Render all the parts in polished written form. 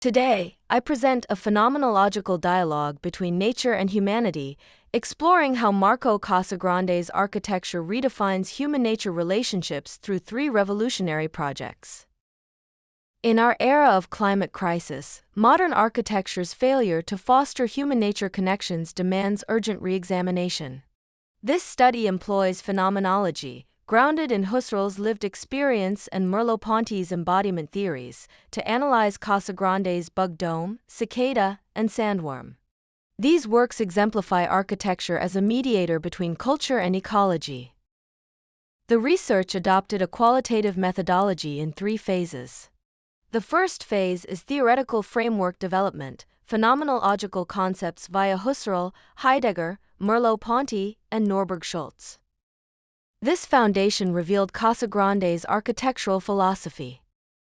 Today, I present a phenomenological dialogue between nature and humanity, exploring how Marco Casagrande's architecture redefines human-nature relationships through three revolutionary projects. In our era of climate crisis, modern architecture's failure to foster human-nature connections demands urgent re-examination. This study employs phenomenology, grounded in Husserl's lived experience and Merleau-Ponty's embodiment theories, to analyze Casagrande's bug dome, cicada, and sandworm. These works exemplify architecture as a mediator between culture and ecology. The research adopted a qualitative methodology in three phases. The first phase is theoretical framework development, phenomenological concepts via Husserl, Heidegger, Merleau-Ponty, and Norberg Schultz. This foundation revealed Casagrande's architectural philosophy.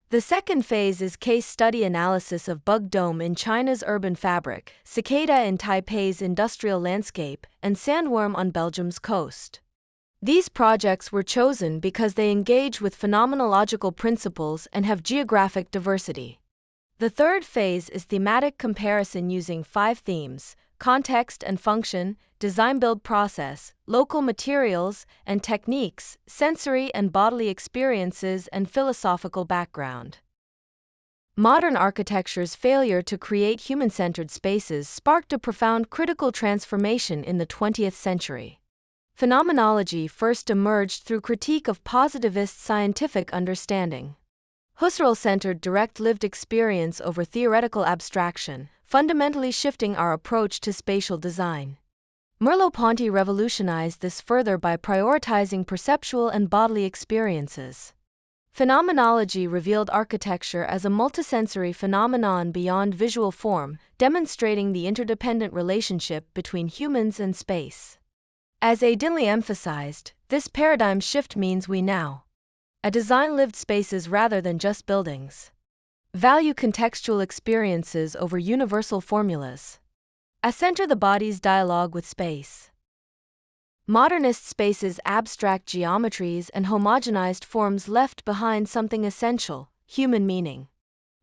The second phase is case study analysis of bug dome in China's urban fabric, cicada in Taipei's industrial landscape, and sandworm on Belgium's coast. These projects were chosen because they engage with phenomenological principles and have geographic diversity. The third phase is thematic comparison using 5 themes: context and function, design-build process, local materials and techniques, sensory and bodily experiences, and philosophical background. Modern architecture's failure to create human-centered spaces sparked a profound critical transformation in the 20th century. Phenomenology first emerged through critique of positivist scientific understanding. Husserl centered direct lived experience over theoretical abstraction, fundamentally shifting our approach to spatial design. Merleau-Ponty revolutionized this further by prioritizing perceptual and bodily experiences. Phenomenology revealed architecture as a multisensory phenomenon beyond visual form, demonstrating the interdependent relationship between humans and space. As A. Dinley emphasized, this paradigm shift means we now design lived spaces rather than just buildings. Value contextual experiences over universal formulas. Center the body's dialogue with space. Modernist spaces abstract geometries and homogenized forms left behind something essential: human meaning.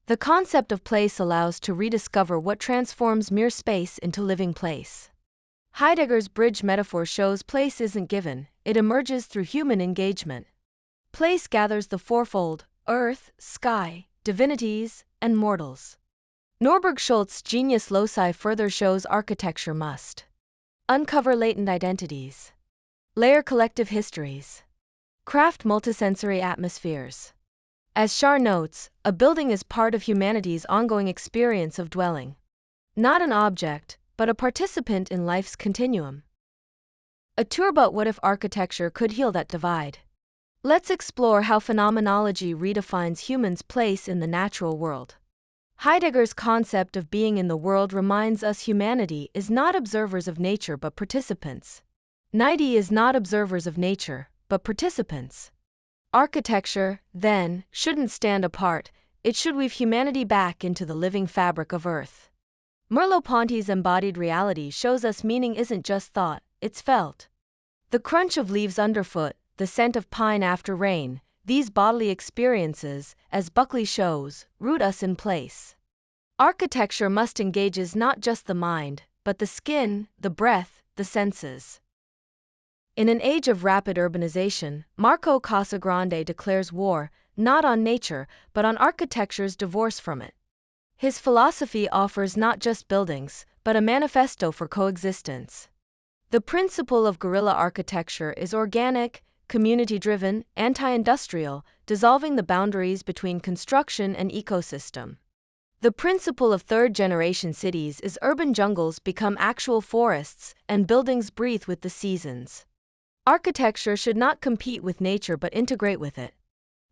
The concept of place allows to rediscover what transforms mere space into living place. Heidegger's bridge metaphor shows place isn't given, it emerges through human engagement. Place gathers the fourfold: earth, sky, divinities, and mortals. Norberg Schultz's genius loci further shows architecture must uncover latent identities, layer collective histories, craft multisensory atmospheres. As Schar notes, a building is part of humanity's ongoing experience of dwelling. Not an object, but a participant in life's continuum. A tour. But what if architecture could heal that divide? Let's explore how phenomenology redefines humans' place in the natural world. Heidegger's concept of being in the world reminds us humanity is not observers of nature but participants. Humanity is not observers of nature, but participants. Architecture, then, shouldn't stand apart, it should weave humanity back into the living fabric of Earth. Merleau-Ponty's embodied reality shows us meaning isn't just thought, it's felt. The crunch of leaves underfoot, the scent of pine after rain, these bodily experiences, as Buckley shows, root us in place. Architecture must engage not just the mind, but the skin, the breath, the senses. In an age of rapid urbanization, Marco Casagrande declares war, not on nature, but on architecture's divorce from it. His philosophy offers not just buildings, but a manifesto for coexistence. The principle of guerrilla architecture is organic, community-driven, anti-industrial, dissolving the boundaries between construction and ecosystem. The principle of third-generation cities is urban jungles become actual forests, and buildings breathe with the seasons. Architecture should not compete with nature but integrate with it.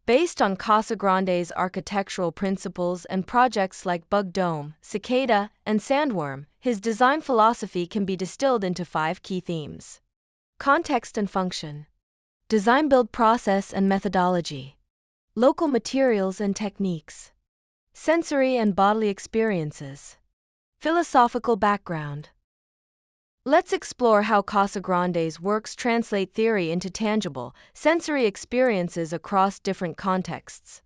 Based on Casagrande's architectural principles and projects like bug dome, cicada, and sandworm, his design philosophy can be distilled into 5 key themes: context and function, design-build process and methodology, local materials and techniques, sensory and bodily experiences, philosophical background. Let's explore how Casagrande's works translate theory into tangible, sensory experiences across different contexts.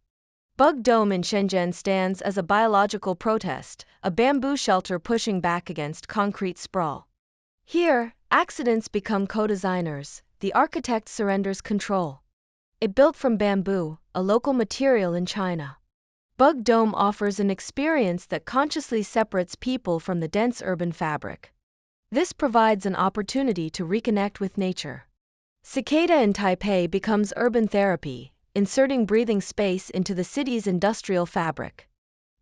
Bug Dome in Shenzhen stands as a biological protest, a bamboo shelter pushing back against concrete sprawl. Here, accidents become co-designers, the architect surrenders control. It built from bamboo, a local material in China. Bug Dome offers an experience that consciously separates people from the dense urban fabric. This provides an opportunity to reconnect with nature. Cicada in Taipei becomes urban therapy, inserting breathing space into the city's industrial fabric.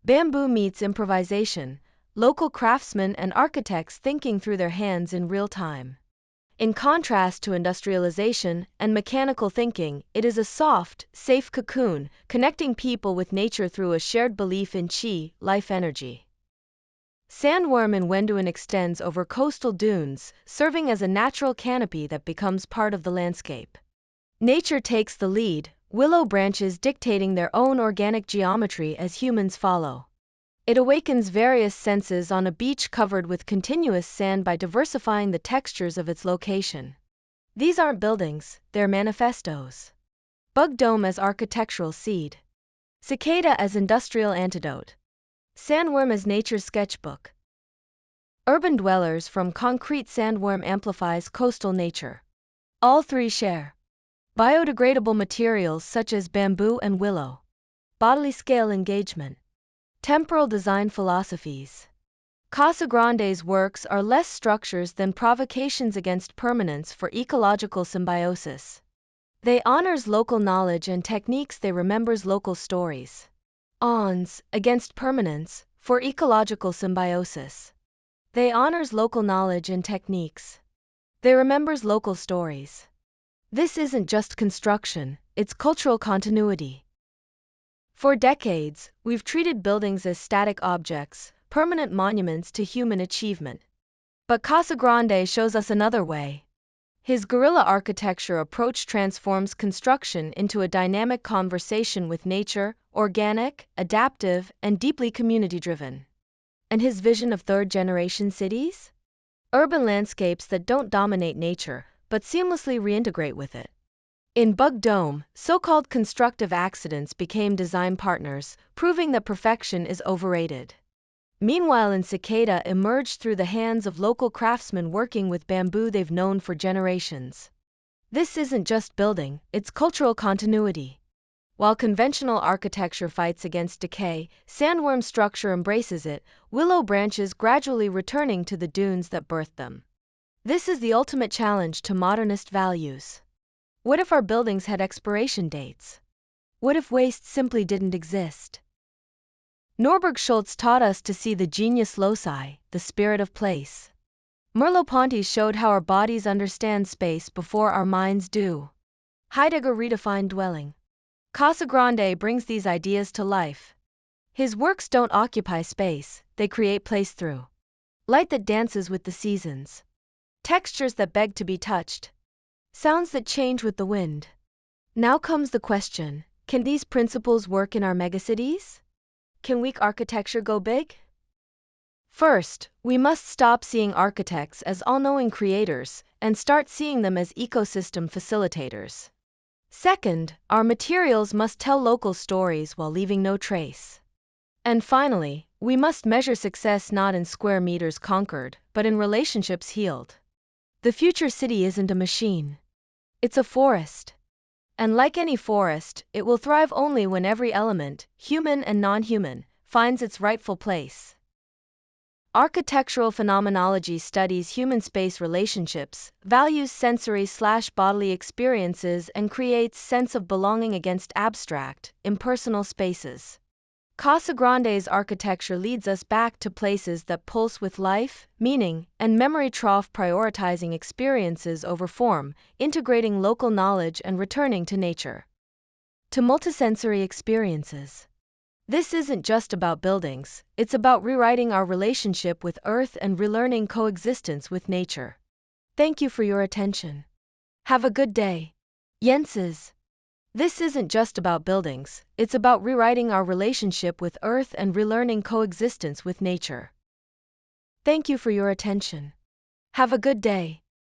Bamboo meets improvisation, local craftsmen and architects thinking through their hands in real time. In contrast to industrialization and mechanical thinking, it is a soft, safe cocoon, connecting people with nature through a shared belief in qi, life energy. Sandworm in Wenduan extends over coastal dunes, serving as a natural canopy that becomes part of the landscape. Nature takes the lead, willow branches dictating their own organic geometry as humans follow. It awakens various senses on a beach covered with continuous sand by diversifying the textures of its location. These aren't buildings, they're manifestos. Bug Dome as architectural seed. Cicada as industrial antidote. Sandworm as nature's sketchbook. Urban dwellers from concrete. Sandworm amplifies coastal nature. All three share biodegradable materials such as bamboo and willow. Bodily scale engagement. Temporal design philosophies. Casagrande's works are less structures than provocations against permanence for ecological symbiosis. They honors local knowledge and techniques. They remembers local stories. Ons, against permanence, for ecological symbiosis. They honors local knowledge and techniques. They remembers local stories. This isn't just construction, it's cultural continuity. For decades, we've treated buildings as static objects, permanent monuments to human achievement. But Casagrande shows us another way. His guerrilla architecture approach transforms construction into a dynamic conversation with nature, organic, adaptive, and deeply community-driven. And his vision of third-generation cities? Urban landscapes that don't dominate nature, but seamlessly reintegrate with it. In Bug Dome, so-called constructive accidents became design partners, proving that perfection is overrated. Meanwhile, in Cicada emerged through the hands of local craftsmen working with bamboo they've known for generations. This isn't just building, it's cultural continuity. While conventional architecture fights against decay, sandworm structure embraces it, willow branches gradually returning to the dunes that birthed them. This is the ultimate challenge to modernist values. What if our buildings had expiration dates? What if waste simply didn't exist? Norberg Schultz taught us to see the genius loci, the spirit of place. Merleau-Ponty showed how our bodies understand space before our minds do. Heidegger redefined dwelling. Casagrande brings these ideas to life. His works don't occupy space, they create place through light that dances with the seasons, textures that beg to be touched, sounds that change with the wind. Now comes the question, can these principles work in our megacities? Can weak architecture go big? First, we must stop seeing architects as all-knowing creators and start seeing them as ecosystem facilitators. Second, our materials must tell local stories while leaving no trace. And finally, we must measure success not in square meters conquered, but in relationships healed. The future city isn't a machine. It's a forest. And like any forest, it will thrive only when every element, human and non-human, finds its rightful place. Architectural phenomenology studies human-space relationships, values sensory/bodily experiences and creates sense of belonging against abstract, impersonal spaces. Casagrande's architecture leads us back to places that pulse with life, meaning, and memory, trough prioritizing experiences over form, integrating local knowledge and returning to nature. To multisensory experiences. This isn't just about buildings, it's about rewriting our relationship with Earth and relearning coexistence with nature. Thank you for your attention. Have a good day. Yenses. This isn't just about buildings, it's about rewriting our relationship with Earth and relearning coexistence with nature. Thank you for your attention. Have a good day.